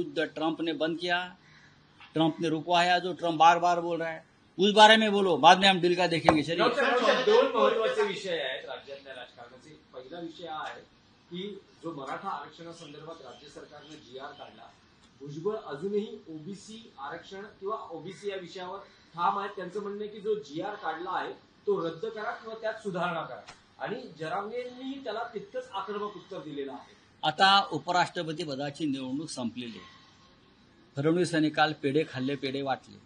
युद्ध ट्रंप ने बंद किया, ट्रंप ने रुकवाया, जो ट्रंप बार बार बोल रहा है उस बारे में बोलो, बाद में हम डील का देखेंगे। चलिए, दोन महत्वाचे विषय आहेत राज्यातल्या राजकारणाचे। पहिला विषय हा आहे की जो मराठा आरक्षणासंदर्भात राज्य सरकारने GR काढला, भुजबळ अजूनही ओबीसी आरक्षण किंवा ओबीसी या विषयावर ठाम आहेत। त्यांचं म्हणणं आहे की जो GR काढला आहे तो रद्द करा किंवा त्यात सुधारणा करा, आणि जरांगेंनी त्याला तितकंच आक्रमक उत्तर दिलेलं आहे। आता उपराष्ट्रपती पदाची निवडणूक संपलेली आहे। फडणवीस यांनी काल पेढे खाल्ले, पेढे वाटले,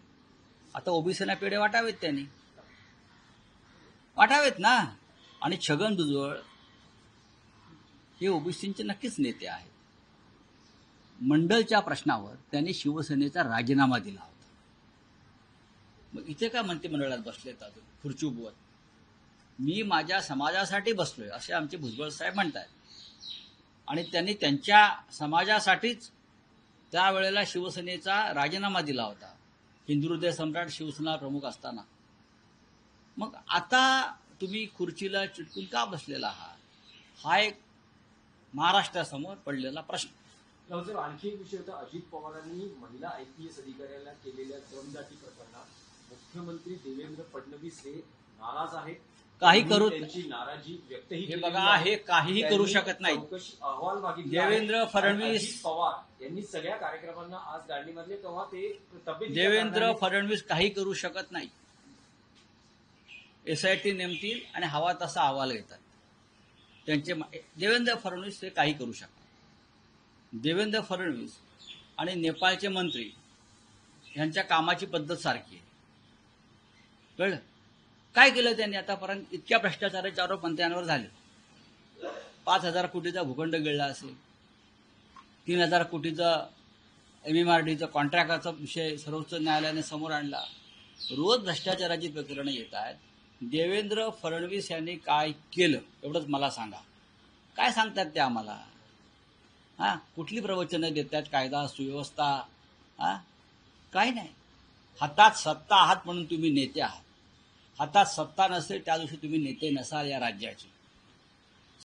आता ओबीसीना पेढे वाटावेत, त्यांनी वाटावेत ना। आणि छगन भुजबळ हे ओबीसींचे नक्कीच नेते आहेत। मंडलच्या प्रश्नावर त्यांनी शिवसेनेचा राजीनामा दिला होता। मग इथे काय मंत्रिमंडळात बसलेत अजून खुर्ची उभवत? मी माझ्या समाजासाठी बसलोय असे आमचे भुजबळ साहेब म्हणतात, आणि त्यांनी त्यांच्या समाजासाठीच त्यावेळेला शिवसेनेचा राजीनामा दिला होता, हिंदू हृदय सम्राट शिवसेना प्रमुख असताना। मग आता तुम्ही खुर्चीला चिटकून का बसलेला आहात? हा एक महाराष्ट्रासमोर पडलेला प्रश्न। साहेब, आणखी एक विषय होता, अजित पवारांनी महिला IPS अधिकाऱ्याला केलेल्या दमदाटी प्रकरणात मुख्यमंत्री देवेंद्र फडणवीस हे नाराज आहेत, काही करू, त्यांची नाराजी व्यक्तही हे बघा, हे काहीही करू शकत नाही। चौकशी अहवाल मागितला। देवेंद्र फडणवीस, अजित पवार यांनी सगळ्या कार्यक्रमांना आज दांडी मारली, तेव्हा ते तब्येत देवेंद्र फडणवीस काही करू शकत नाही। SIT नेमतील आणि हवा तसा अहवाल घेतात त्यांचे। देवेंद्र फडणवीस हे काही करू शकतात। देवेंद्र फडणवीस आणि नेपाळचे मंत्री यांच्या कामाची पद्धत सारखी आहे, कळलं? काय केलं त्यांनी आतापर्यंत? इतक्या भ्रष्टाचाराचे आरोप मंत्र्यांवर झाले। 5,000 कोटीचा भूखंड गिळला असेल, 3,000 कोटीचा MMRDचा कॉन्ट्रॅक्टचा विषय सर्वोच्च न्यायालयाने समोर आणला। रोज भ्रष्टाचाराची प्रकरणं येत आहेत। देवेंद्र फडणवीस यांनी काय केलं एवढंच मला सांगा। काय सांगतात ते आम्हाला? कुठली प्रवचनं देतात? कायदा सुव्यवस्था? काय नाही। हातात सत्ता आहात म्हणून तुम्ही नेते आहात, हातात सत्ता नसेल त्या दिवशी तुम्ही नेते नसाल या राज्याचे।